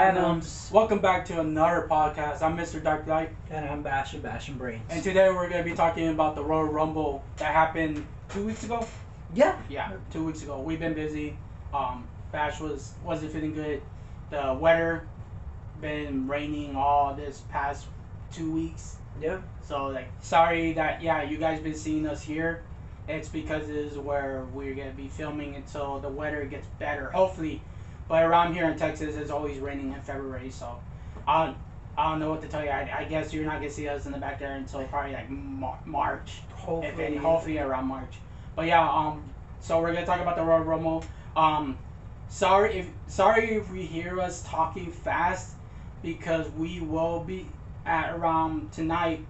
Phantoms. Welcome back to another podcast. I'm Mr. Dark Light. And I'm Bashing Brains. And today we're going to be talking about the Royal Rumble that happened 2 weeks ago. Yeah. Yeah, 2 weeks ago. We've been busy. Bash wasn't feeling good. The weather been raining all this past 2 weeks. Yeah. So sorry that you guys been seeing us here. It's because this is where we're going to be filming until the weather gets better, hopefully. But around here in Texas, it's always raining in February, so I don't know what to tell you. I guess you're not going to see us in the back there until probably like March. Hopefully around March. But so we're going to talk about the Royal Rumble. Sorry if we hear us talking fast, because we will be at around tonight.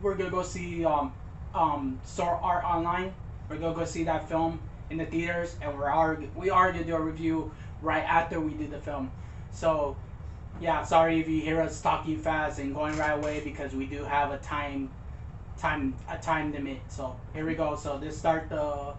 We're going to go see Sword Art Online. We're going to go see that film in the theaters, and we are going to do a review right after we did the film. So sorry if you hear us talking fast and going right away, because we do have a time limit. So here we go. So this start the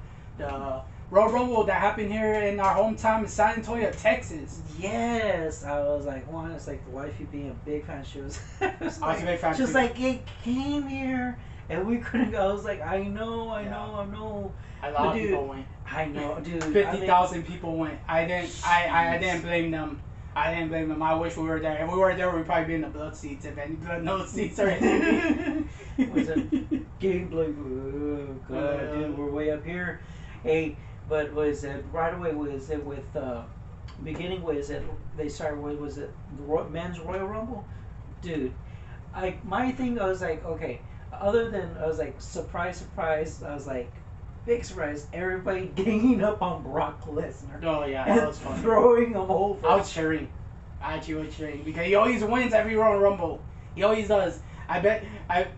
Royal Rumble that happened here in our hometown in San Antonio, Texas. Yes, I was like, it's like the wifey being a big fan. She was, I was a big fan. She was like, it came here and we couldn't go. I was like, I know. A lot of people went. I know, dude. 50,000 people went. I didn't blame them. I wish we were there. If we were there, we'd probably be in the blood seats. If any blood no seats or anything. Was it game like, oh god, dude, we're way up here. Hey, but was it right away? Was it with beginning? Was it they started? Was it the men's Royal Rumble? Dude, my thing. I was like, okay. Other than I was like, surprise. I was like, big surprise. Everybody ganging up on Brock Lesnar. Oh yeah, that was fun. Throwing him over. I was cheering. I actually was cheering because he always wins every Royal Rumble. He always does.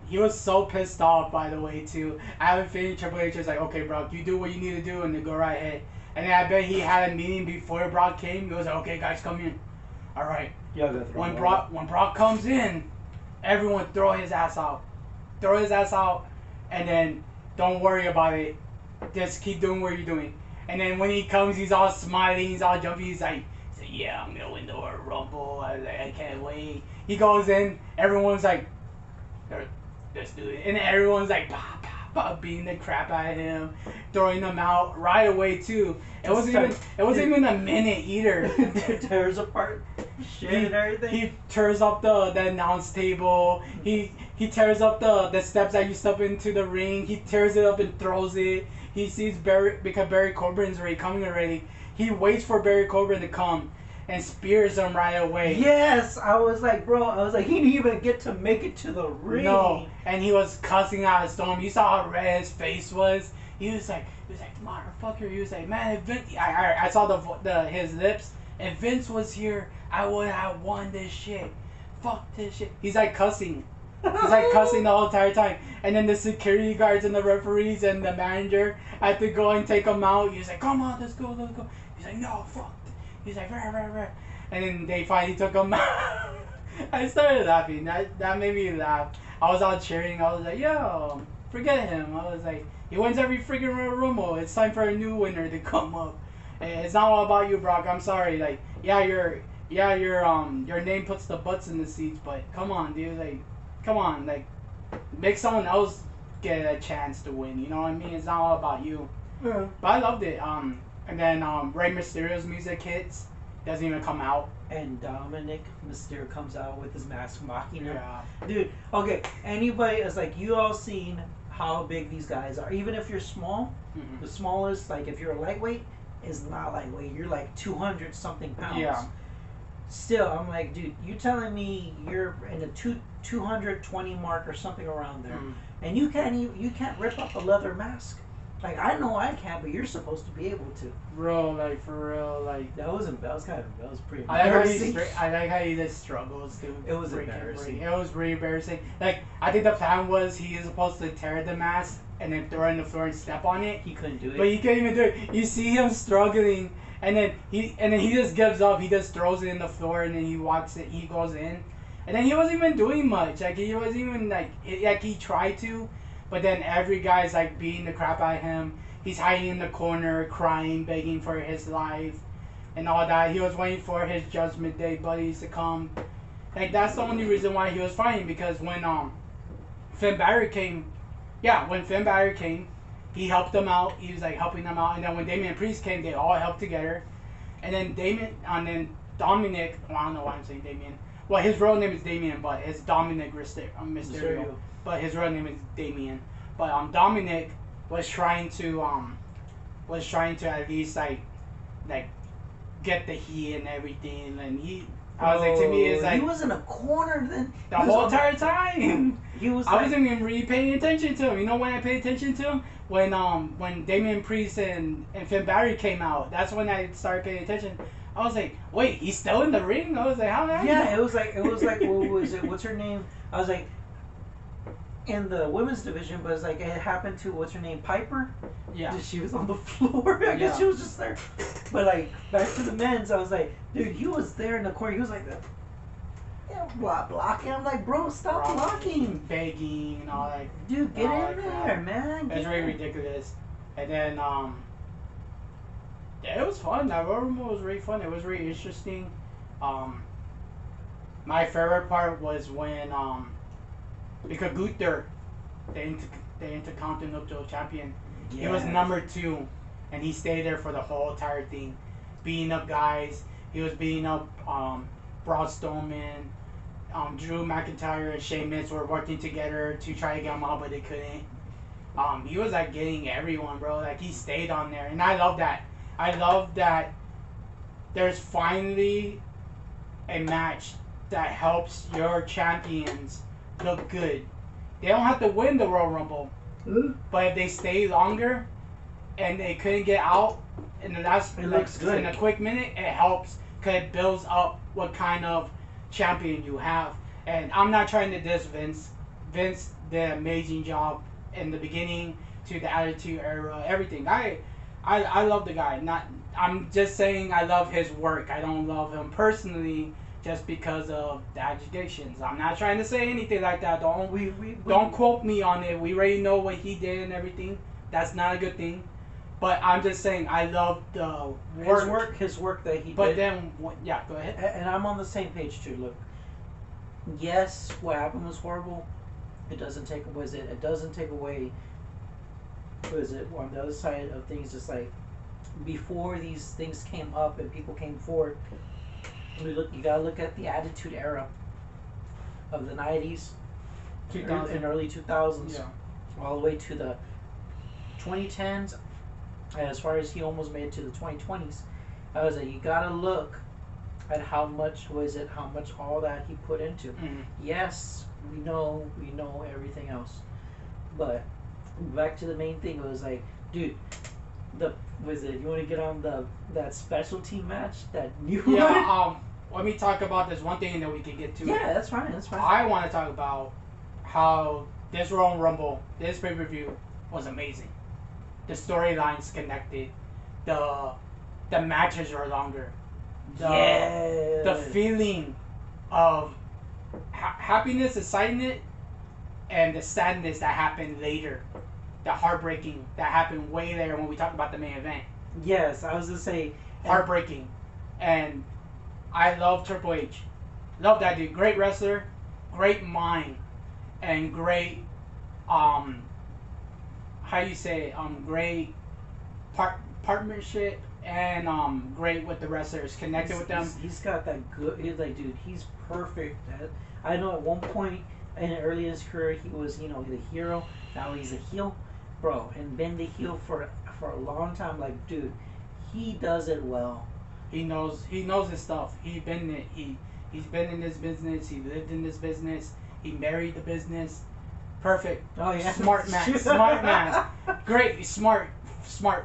He was so pissed off, by the way, too. I have a feeling Triple H was like, okay, Brock, you do what you need to do and then go right ahead. And then I bet he had a meeting before Brock came. He was like, okay, guys, come in. All right. Yeah, when Brock comes in, everyone throw his ass out. Throw his ass out, and then don't worry about it. Just keep doing what you're doing. And then when he comes, he's all smiling, he's all jumpy. He's like, yeah, I'm gonna win the Royal Rumble. I can't wait. He goes in, everyone's like, let's do it. And everyone's like, beating the crap out of him, throwing him out right away too. It wasn't even a minute either. Tears apart shit and everything. He tears up the announce table. He tears up the steps that you step into the ring. He tears it up and throws it. He sees because Barry Corbin's coming already. He waits for Barry Corbin to come and spears him right away. Yes, I was like, he didn't even get to make it to the ring. No, and he was cussing out a storm. You saw how red his face was. He was like, motherfucker. He was like, man, if Vince, I saw his lips. If Vince was here, I would have won this shit. Fuck this shit. He's like cussing. He's like cussing the whole entire time. And then the security guards and the referees and the manager had to go and take him out. He's like, come on, let's go. He's like, no, fuck. He's like, rah. And then they finally took him out. I started laughing. That made me laugh. I was out cheering. I was like, yo, forget him. I was like, he wins every freaking Royal Rumble. It's time for a new winner to come up. And it's not all about you, Brock. I'm sorry. Like, your name puts the butts in the seats, but come on, dude. Like, come on. Like, make someone else get a chance to win. You know what I mean? It's not all about you. Yeah. But I loved it. And then Rey Mysterio's music hits. Doesn't even come out. And Dominic Mysterio comes out with his mask mocking him. Yeah. Dude, okay, anybody is like, you all seen how big these guys are. Even if you're small, the smallest, like if you're a lightweight, is not lightweight. You're like 200 something pounds. Yeah. Still, I'm like, dude, you telling me you're in the 220 mark or something around there, and you can't rip up a leather mask? Like, I know I can't, but you're supposed to be able to. Bro, like, for real, like... That was pretty embarrassing. I like how he just struggles, dude. It was embarrassing. It was really embarrassing. Like, I think the plan was he is supposed to tear the mask and then throw it on the floor and step on it. He couldn't do it. But he couldn't even do it. You see him struggling, and then he just gives up. He just throws it in the floor, and then he walks it. He goes in. And then he wasn't even doing much. Like, he wasn't even, like he tried to. But then every guy's like beating the crap out of him. He's hiding in the corner, crying, begging for his life. and all that. He was waiting for his Judgment Day buddies to come. Like that's the only reason why he was fighting, because when Finn Balor came, when Finn Balor came, he helped them out. He was like helping them out, and then when Damian Priest came, they all helped together. And then Dominic. Well, I don't know why I'm saying Damian. Well, his real name is Damian, but it's Dominic Mysterio. But his real name is Damian. But Dominic was trying to at least like get the heat and everything, and I was like, to me, it's like he was in a corner then the whole entire time. He was. I wasn't even really paying attention to him. You know when I paid attention to him? When Damian Priest and Finn Balor came out. That's when I started paying attention. I was like, wait, he's still in the ring? I was like, how did Yeah, it was like what was it? What's her name? I was like, in the women's division, but it's like it happened to what's her name, Piper. Yeah. She was on the floor. I guess she was just there. But like back to the men's, I was like, dude, he was there in the corner. He was like, blocking. I'm like, bro, stop blocking. Begging and all that. Dude, get in there, man. It's really ridiculous. And then it was fun. That Royal Rumble was really fun. It was really interesting. My favorite part was when because Gunther, the Intercontinental Champion, he was number 2, and he stayed there for the whole entire thing, beating up guys. He was beating up Braun Strowman, Drew McIntyre and Sheamus were working together to try to get him out, but they couldn't. He was like getting everyone, bro. Like he stayed on there, and I love that. I love that there's finally a match that helps your champions look good. They don't have to win the Royal Rumble, but if they stay longer and they couldn't get out in the last, it looks good. In a quick minute, it helps because it builds up what kind of champion you have. And I'm not trying to diss Vince. Vince did an amazing job in the beginning to the Attitude Era, everything. I love the guy. I'm just saying I love his work. I don't love him personally just because of the agitations. I'm not trying to say anything like that. Don't quote me on it. We already know what he did and everything. That's not a good thing. But I'm just saying I love the work. His work that he did. But then, yeah, go ahead. And I'm on the same page too. Look, yes, what happened was horrible. It doesn't take away. It doesn't take away. Was it on the other side of things? Just like before these things came up and people came forward. You gotta look at the Attitude Era of the 90s and early 2000s, all the way to the 2010s. As far as he almost made it to the 2020s, I was like, you gotta look at how much all that he put into. Mm-hmm. Yes, we know everything else, but back to the main thing. It was like, dude, you want to get on that specialty match that you let me talk about this one thing and then we can get to it. Yeah, that's fine. I want to talk about how this Royal Rumble, this pay-per-view was amazing. The storylines connected. The matches are longer. The feeling of happiness, excitement, and the sadness that happened later. The heartbreaking that happened way later when we talked about the main event. Yes, I was going to say. Heartbreaking. And I love Triple H. Love that dude. Great wrestler, great mind, and great, great partnership, and great with the wrestlers. Connected with them. He's got that good. He's like, dude, he's perfect. I know at one point early in his career he was, the hero. Now he's a heel, bro, and been the heel for a long time. Like, dude, he does it well. He knows his stuff. He's been in this business. He lived in this business. He married the business. Perfect. Oh yeah. Smart man. Great. Smart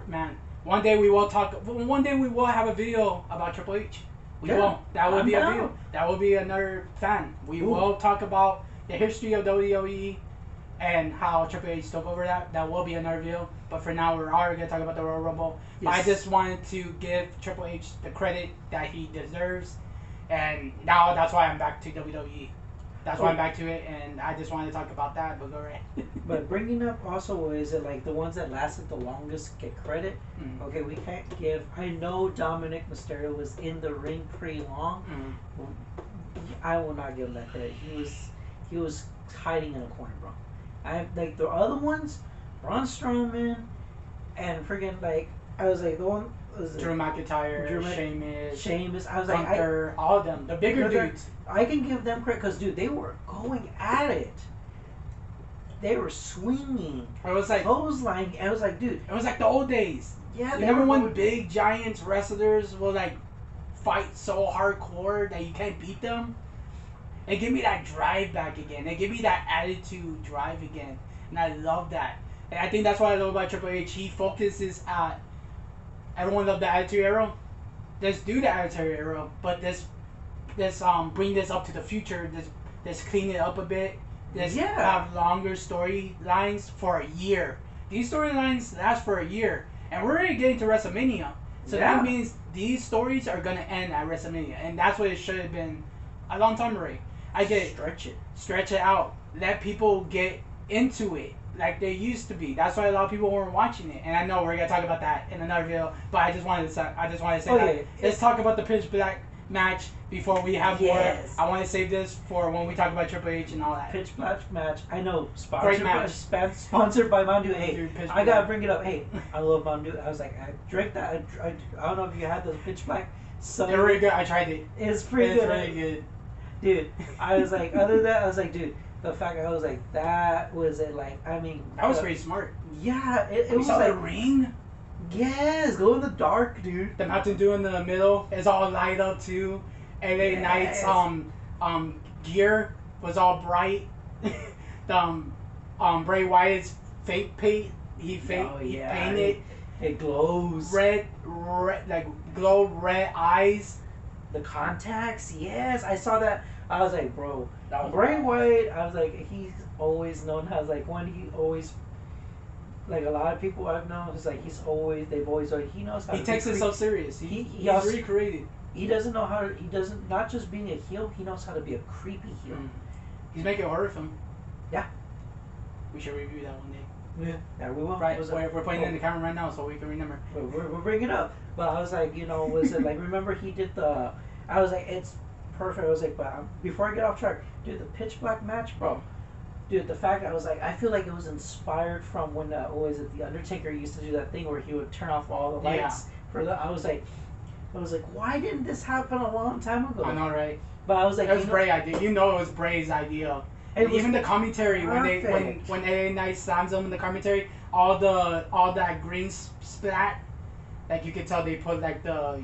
man. One day we will have a video about Triple H. We will. That will be a video. That will be another fan. We will talk about the history of WWE and how Triple H took over that. That will be another video. But for now, we're already going to talk about the Royal Rumble. Yes. I just wanted to give Triple H the credit that he deserves. And now that's why I'm back to WWE. that's why I'm back to it, and I just wanted to talk about that. But go right. But bringing up also is it like the ones that lasted the longest get credit? Mm. Okay, we can't give. I know Dominic Mysterio was in the ring pretty long. Mm. I will not give him that credit. He was hiding in a corner, bro. I like the other ones, Braun Strowman, and freaking like I was like the one was Drew McIntyre, Sheamus, Sheamus. I was Gunther, all of them, the bigger dudes. I can give them credit because dude, they were going at it. They were swinging. It was like clothesline. I was like, dude. It was like the old days. Yeah. You remember when big giants wrestlers will like fight so hardcore that you can't beat them? It gave me that drive back again. It gave me that attitude drive again, and I love that. And I think that's what I love about Triple H. He focuses at everyone loved the Attitude Era. Let's do the Attitude Era, but let's bring this up to the future. Let's clean it up a bit. Let's have longer storylines for a year. These storylines last for a year, and we're already getting to WrestleMania. So that means these stories are gonna end at WrestleMania, and that's what it should have been a long time already. I get it. Stretch it out. Let people get into it like they used to be. That's why a lot of people weren't watching it. And I know we're gonna talk about that in another video, but I just wanted to say that. Let's talk about the Pitch Black match before we have more. I want to save this for when we talk about Triple H and all that. Pitch Black match. I know. Sponsored by Mountain Dew. Hey, I gotta bring it up. Hey, I love Mountain Dew. I was like, I drank that. I don't know if you had the Pitch Black. So they're really good. I tried it. It's pretty good. Really good. Dude, I was like, other than that, I was like, dude, the fact I was like, that was it. Like, I mean, that was pretty smart. Yeah, it was like the ring. Yes, glow in the dark, dude. The Mountain Dew in the middle is all light up too. LA Knight's gear was all bright. The Bray Wyatt's fake paint. He painted. It glows. Red, like glow red eyes. The contacts, yes, I saw that. I was like, bro, Bray Wyatt. I was like, he's always known as like he a lot of people I've known. It's like they've always he knows how. He takes himself serious. He's also, really creative. He doesn't know how to. He doesn't not just being a heel. He knows how to be a creepy heel. He's making a horror film. Yeah, we should review that one day. Yeah, we will. Right, we're putting it in the camera right now so we can remember. We're bringing it up, but I was like, was it like remember he did the? I was like, it's perfect. I was like, but before I get off track, dude, the Pitch Black match, bro. Dude, the fact I was like, I feel like it was inspired from when the Undertaker used to do that thing where he would turn off all the lights for the. I was like, why didn't this happen a long time ago? I know, right? But I was like, it was Bray's idea. It was Bray's idea. And even the commentary when LA Knight slams them in the commentary, all that green splat, like you could tell they put like the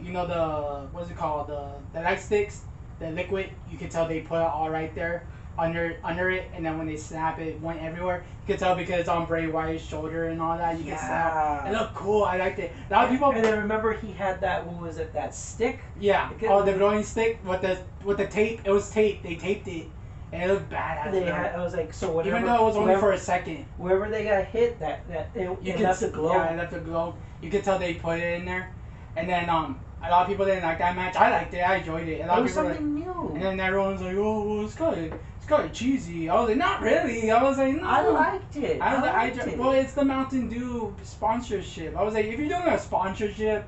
what's it called, the light sticks, the liquid. You could tell they put it all right there under it, and then when they snap it went everywhere. You could tell because it's on Bray Wyatt's shoulder and all that. You can snap. It looked cool. I liked it. A lot of people. And then remember he had that. What was it? That stick. Yeah. The glowing stick with the tape. It was tape. They taped it. And it looked badass. I was like, so whatever. Even though it was only for a second. Wherever they got hit, it left a glow. Yeah, it left a glow. You could tell they put it in there. And then a lot of people didn't like that match. I liked it. I enjoyed it. It was something new. And then everyone's like, oh, well, it's kind of cheesy. I was like, not really. I was like, no. I liked it. I liked it. Well, it's the Mountain Dew sponsorship. I was like, if you're doing a sponsorship,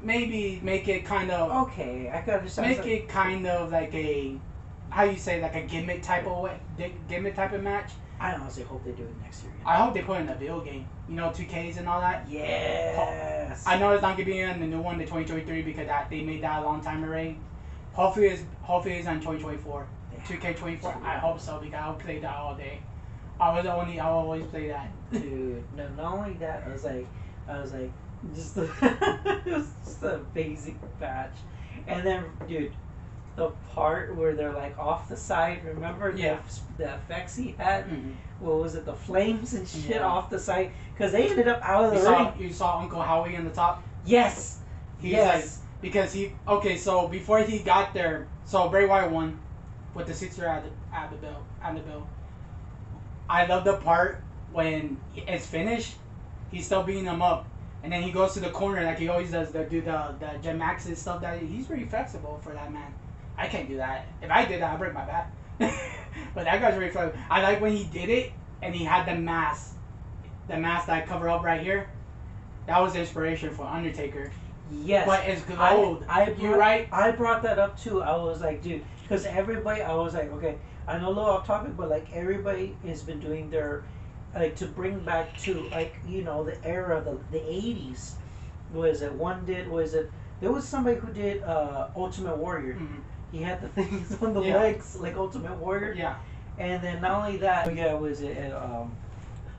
maybe make it kind of. Okay, I could understand. Make it kind of like a. How you say, like a gimmick type of match. I honestly hope they do it next year. I hope they put it in a video game. 2Ks and all that. Yes. I know it's not gonna be in the new one, the 2023, because they made that a long time already. Hopefully it's on 2024. 2K24. I hope so because I'll play that all day. I'll always play that. Dude, no, not only that, I was like, just it was just a basic batch, and then, dude. The part where they're like off the side, remember the effects he had? Mm-hmm. What was it, the flames and shit off the side? Because they ended up out of the ring. You saw Uncle Howie on the top? Yes. He's like, because so before he got there, so Bray Wyatt won with the sister at the bell. I love the part when it's finished, he's still beating him up. And then he goes to the corner like he always does, the Jim Max and stuff. That he's pretty flexible for that man. I can't do that. If I did that, I'd break my back. But that guy's really fun. I like when he did it and he had the mask that I cover up right here. That was the inspiration for Undertaker. Yes, But it's gold. You're right. I brought that up too. I was like, dude, because everybody, I was like, okay, I know a little off topic, but like everybody has been doing their, like to bring back to like the era, the '80s. Was it one did? Was it there was somebody who did Ultimate Warrior? Mhm. He had the things on the Yeah. legs like Ultimate Warrior. Yeah. And then not only that, yeah, was it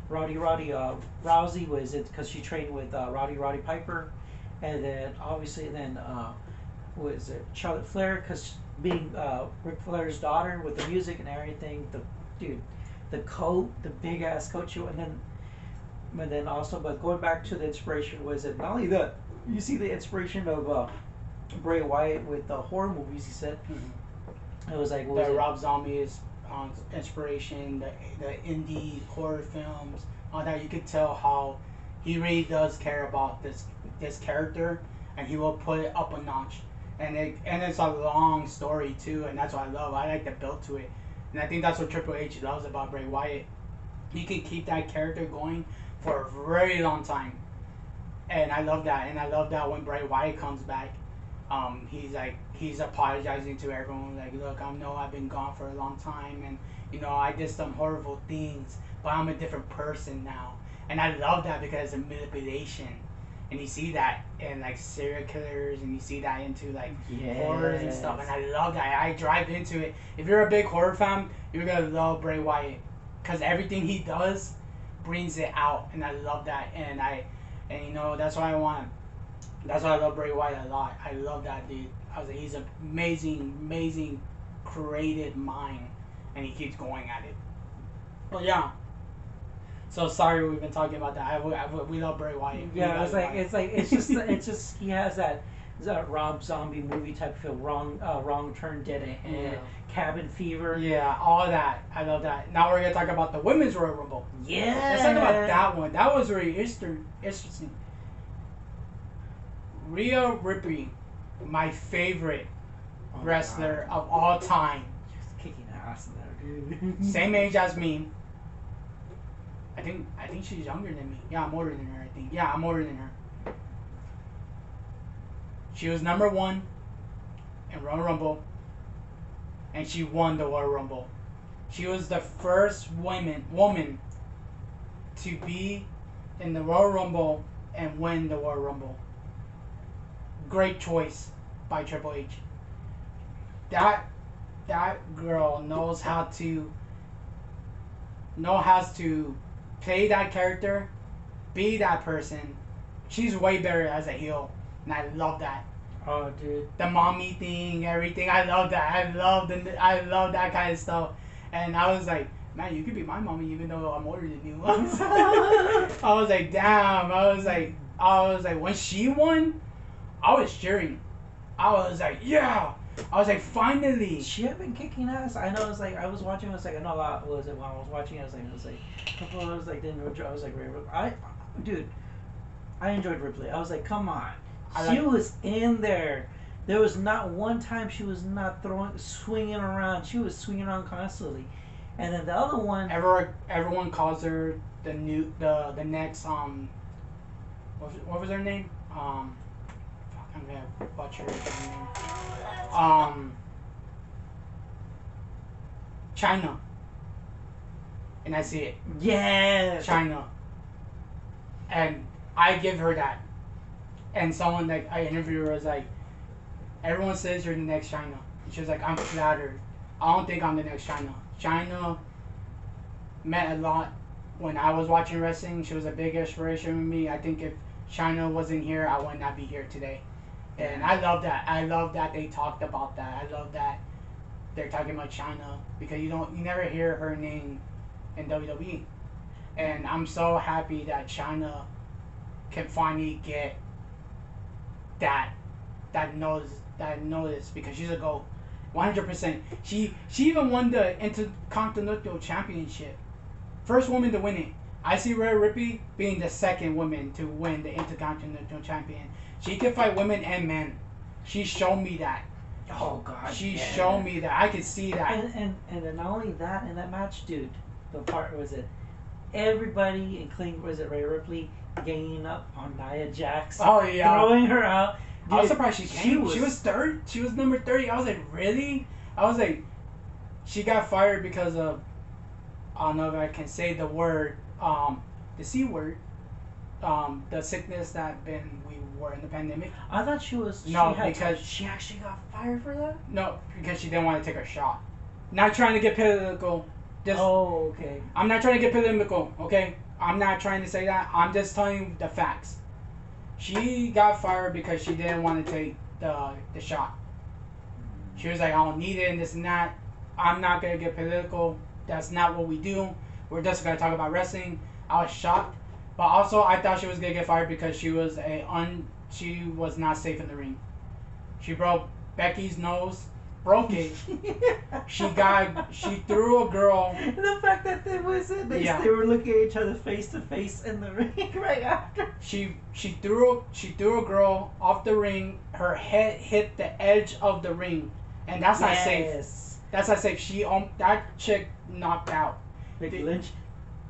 Roddy Rousey? Was it because she trained with Roddy Piper? And then obviously then was it Charlotte Flair because being Ric Flair's daughter with the music and everything. The coat, the big ass coat, and then also, but going back to the inspiration, was it not only that you see the inspiration of Bray Wyatt with the horror movies? He said it was like what was The it? Rob Zombie's inspiration, the indie horror films, all that. You could tell how he really does care about this character, and he will put it up a notch. And it's a long story too, and that's what I love. I like the build to it, and I think that's what Triple H loves about Bray Wyatt. He can keep that character going for a very long time, and I love that. And I love that when Bray Wyatt comes back, he's apologizing to everyone, like, look, I know I've been gone for a long time, and I did some horrible things, but I'm a different person now. And I love that because of manipulation. And you see that in like serial killers, and you see that into like horrors and stuff. And I love that. I drive into it. If you're a big horror fan, you're gonna love Bray Wyatt because everything he does brings it out, and I love that. And that's why I want. That's why I love Bray Wyatt a lot. I love that dude. I was like, he's an amazing creative mind, and he keeps going at it. But yeah. So sorry we've been talking about that. We love Bray Wyatt. Yeah, it's just he has that Rob Zombie movie type feel. Wrong Turn did it, and Cabin Fever. Yeah, all that. I love that. Now we're gonna talk about the Women's Royal Rumble. Yeah. Let's talk about that one. That was really interesting. Rhea Ripley, my favorite wrestler of all time. Just kicking ass in there, dude. Same age as me. I think she's younger than me. Yeah, I'm older than her. I think. Yeah, I'm older than her. She was number 1 in Royal Rumble, and she won the Royal Rumble. She was the first woman to be in the Royal Rumble and win the Royal Rumble. Great choice by Triple H. That girl knows how to play that character, be that person. She's way better as a heel, and I love that. Oh, dude. The mommy thing, everything. I love that. I love that kind of stuff. And I was like, man, you could be my mommy even though I'm older than you. I was like, damn. I was like, when she won, I was cheering. I was like, yeah. I was like, finally. She had been kicking ass. I know. It's like I was watching. I was like, I know a lot. Was it when I was watching? I was like, dude, I enjoyed Ripley. I was like, come on. She was in there. There was not one time she was not swinging around. She was swinging around constantly. And then the other one. Everyone calls her the next what was her name? I'm gonna butcher her name. China. And I see it. Yeah. China. And I give her that. And someone that I interviewed her was like, everyone says you're the next China. And she was like, I'm flattered. I don't think I'm the next China. China meant a lot when I was watching wrestling. She was a big inspiration for me. I think if China wasn't here, I would not be here today. And I love that. I love that they talked about that. I love that they're talking about China because you never hear her name in WWE. And I'm so happy that China can finally get that notice because she's a GOAT. 100%. She even won the Intercontinental Championship. First woman to win it. I see Rhea Ripley being the second woman to win the Intercontinental Champion. She can fight women and men. She showed me that. Oh God. She yeah. showed me that. I could see that. And then not only that in that match, dude. The part was it. Everybody, including was it Rhea Ripley, ganging up on Nia Jax. Oh yeah. Throwing her out. Dude, I was surprised she came. She was third. She was number 30. I was like, really? I was like, she got fired because of, I don't know if I can say the word, the C word, the sickness that we were in the pandemic. I thought she was. No, she because she actually got fired for that. No, because she didn't want to take her shot. Not trying to get political. Just, oh, okay. I'm not trying to get political. Okay, I'm not trying to say that. I'm just telling you the facts. She got fired because she didn't want to take the shot. She was like, I don't need it and this and that. I'm not gonna get political. That's not what we do. We're just gonna talk about wrestling. I was shocked, but also I thought she was gonna get fired because she was she was not safe in the ring. She broke Becky's nose, broke it. She threw a girl. The fact that they were looking at each other face to face in the ring right after. She threw a girl off the ring. Her head hit the edge of the ring, and that's not safe. That's not safe. That chick knocked out. Becky Lynch?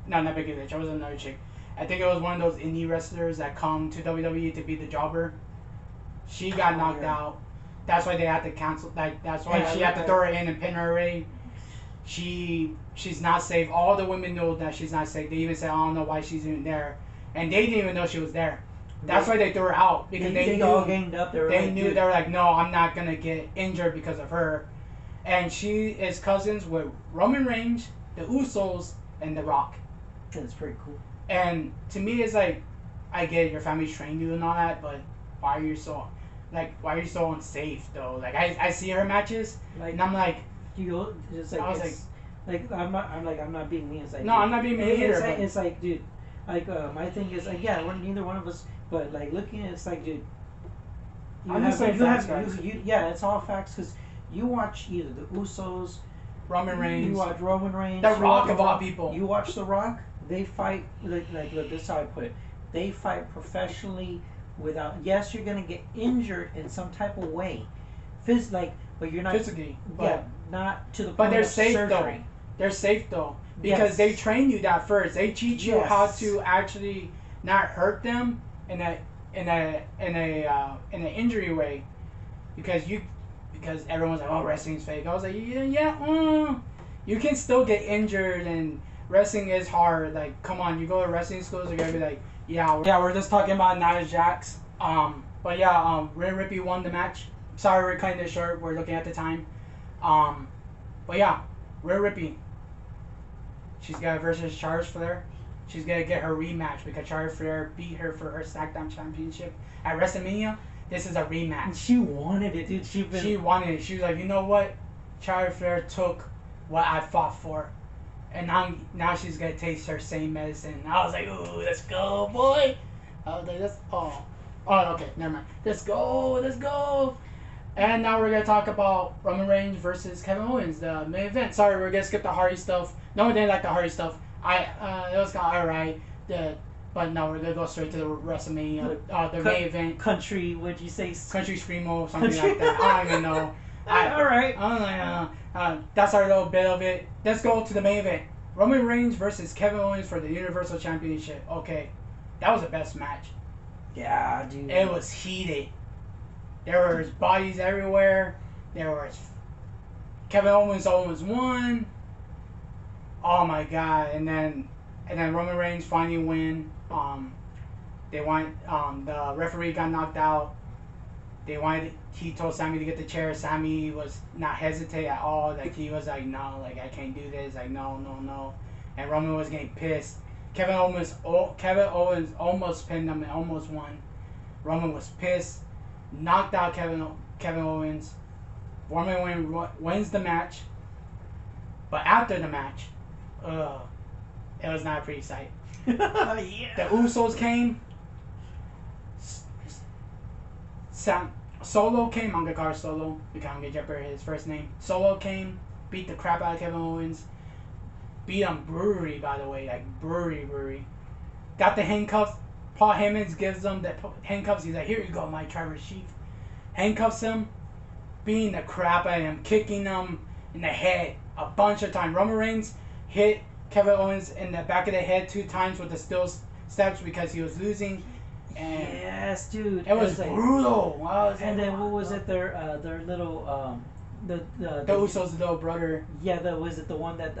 No, not Becky Lynch. That was another chick. I think it was one of those indie wrestlers that come to WWE to be the jobber. She got knocked out. That's why they had to cancel. That's why she had to throw her in and pin her already. She's not safe. All the women know that she's not safe. They even said, I don't know why she's even there, and they didn't even know she was there. That's why they threw her out because they knew. All ganged up. They were like, no, I'm not gonna get injured because of her. And she is cousins with Roman Reigns, the Usos, and The Rock. That's pretty cool. And to me, it's like, I get it, your family's trained you and all that, but why are you so unsafe though? Like I see her matches, and I'm like, just like I'm not being mean. It's like, no, I'm not being mean either. It's like, dude, like my thing is like, yeah, we're neither one of us, but like looking at it's like, dude, yeah, it's all facts because you watch either the Usos, Roman Reigns, you watch Roman Reigns, The Rock of all people. You watch The Rock. They fight look, this is how I put it. They fight professionally without. Yes, you're gonna get injured in some type of way, but you're not physically. Yeah, not to the point but they're of safe surgery. though. They're safe though because they train you that first. They teach you how to actually not hurt them in an injury way, because everyone's like, oh, wrestling's fake. I was like, you can still get injured, and wrestling is hard. Like, come on, you go to wrestling schools, you're gonna be like, yeah, we're just talking about Nia Jax. But yeah, Rhea Ripley won the match. Sorry, we're cutting this short. We're looking at the time. But yeah, Rhea Ripley. She's got versus Charlotte Flair. She's gonna get her rematch because Charlotte Flair beat her for her SmackDown Championship at WrestleMania. This is a rematch. She wanted it, dude. She wanted it. She was like, you know what? Charlotte Flair took what I fought for, and now she's gonna taste her same medicine. And I was like, ooh, let's go, boy. I was like, okay, never mind. Let's go. And now we're gonna talk about Roman Reigns versus Kevin Owens, the main event. Sorry, we're gonna skip the Hardy stuff. No one didn't like the Hardy stuff. It was kind of alright. But no, we're gonna go straight to the WrestleMania, the main event. Country, what'd you say? Country Screamo, something like that. I don't even know. Alright. That's our little bit of it. Let's go to the main event. Roman Reigns versus Kevin Owens for the Universal Championship. Okay, that was the best match. Yeah, dude. It was heated. There was bodies everywhere. There was Kevin Owens almost won. Oh my god! And then Roman Reigns finally win. The referee got knocked out. He told Sammy to get the chair. Sammy was not hesitate at all. Like, he was like, no, like, I can't do this. Like, no. And Roman was getting pissed. Kevin Owens almost pinned him and almost won. Roman was pissed. Knocked out Kevin Owens. Roman wins the match. But after the match, it was not a pretty sight. Yeah. The Usos came. Solo came. I'm gonna call her Solo because I'm gonna jump his first name. Solo came, beat the crap out of Kevin Owens. Beat him brewery, by the way, like brewery. Got the handcuffs. Paul Heyman gives them the handcuffs. He's like, here you go, my Trevor Sheath. Handcuffs him. beating the crap out of him, kicking him in the head a bunch of times. Roman Reigns hit Kevin Owens in the back of the head 2 times with the steel steps because he was losing. And yes, dude. it was like, brutal. And then what was it? Their little the Usos' little brother. Yeah, was it the one that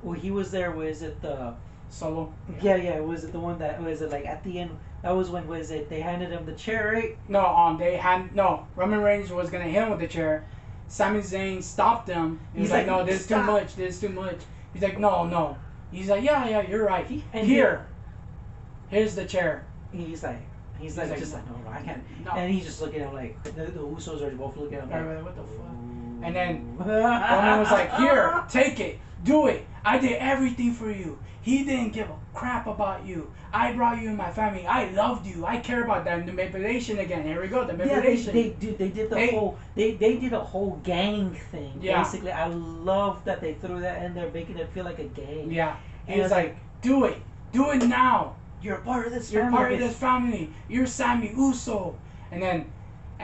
well, he was there? Was it the Solo? Yeah. Was it the one that was it like at the end? That was when was it? They handed him the chair, right? No, Roman Reigns was gonna hit him with the chair. Sami Zayn stopped him. He's like, no, this is too much. This is too much. He's like, no. He's like, yeah, you're right. Here's the chair. He's like, no, I can't. No. And he's just looking at him like the Usos are both looking at him like, what the fuck? And then Roman was like, here, take it, do it. I did everything for you. He didn't give a crap about you. I brought you in my family. I loved you. I care about that. The manipulation again. Here we go. The manipulation. Yeah, they did the whole. They did a whole gang thing. Yeah. Basically, I love that they threw that in there, making it feel like a gang. Yeah. He was like, do it now. You're a part of this You're family. part of this family. You're Sammy Uso. And then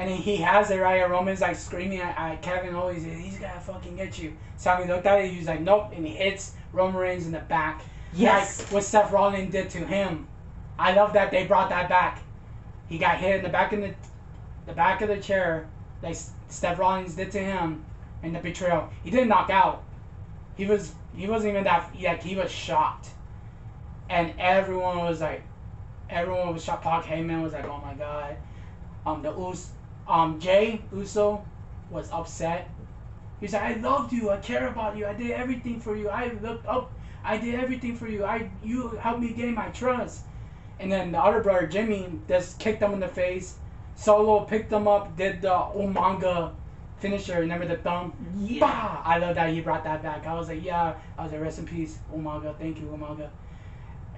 he has it right. Roman's like screaming at Kevin Owens. He's gonna fucking get you. Sammy looked at it. He's like, nope. And he hits Roman Reigns in the back. Yes. Like what Seth Rollins did to him. I love that they brought that back. He got hit in the back of the chair, like Seth Rollins did to him, in the betrayal. He didn't knock out. He wasn't even that. Like he was shocked, and everyone was shocked. Pac Heyman was like, oh my god. Jay Uso was upset. He's like, I loved you. I care about you. I did everything for you. I looked up. I did everything for you. You helped me gain my trust. And then the other brother, Jimmy, just kicked him in the face. Solo picked him up, did the Umaga finisher. Remember the thumb? Yeah. Bah! I love that he brought that back. I was like, yeah. I was like, rest in peace, Umaga. Thank you, Umaga.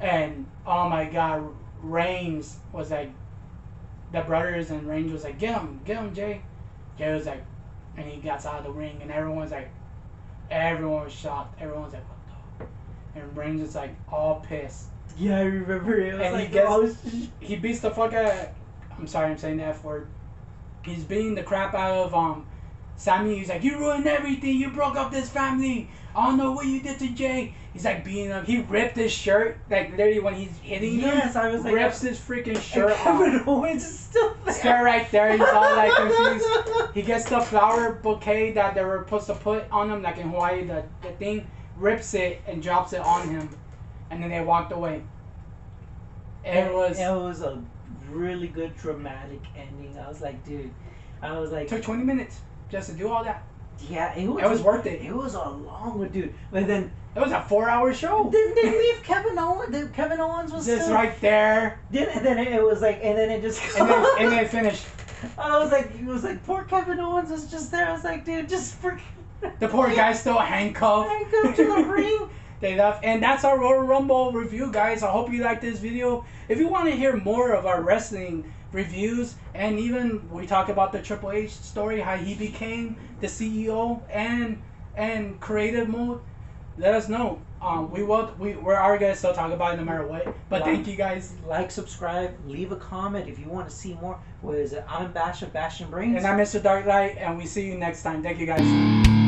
And, oh my God, Reigns was like, the brothers and Reigns was like, get him, Jay. Jay was like, and he gets out of the ring, and everyone was shocked. Everyone was like, what the? And Reigns is like all pissed. Yeah, I remember it. And he beats the fuck out. I'm sorry, I'm saying the F word. He's beating the crap out of Sammy. He's like, you ruined everything. You broke up this family. I don't know what you did to Jay. He's like beating him. He ripped his shirt, like literally when he's hitting him. Yes, I was like, rips his freaking shirt off. Kevin Owens is still there. Still right there. He's all like confused. He gets the flower bouquet that they were supposed to put on him, like in Hawaii, the thing, rips it and drops it on him, and then they walked away. It was a really good dramatic ending. I was like, dude, it took 20 minutes just to do all that. Yeah, it was worth it. It was a long one, dude. But then it was a 4-hour show. Didn't they leave Kevin Owens? Kevin Owens was just still right there. And then it was like, and then it just and then it finished. I was like, it was like poor Kevin Owens was just there. I was like, dude, just freaking. The poor guy's still handcuffed to the ring. They left, and that's our Royal Rumble review, guys. I hope you like this video. If you want to hear more of our wrestling reviews, and even we talk about the Triple H story, how he became the CEO and creative mode, let us know. We're gonna still talk about it no matter what. But thank you guys. Like, subscribe, leave a comment if you want to see more. What is it? I'm Bastion Brains. And I'm Mr. Darklight, and we see you next time. Thank you guys.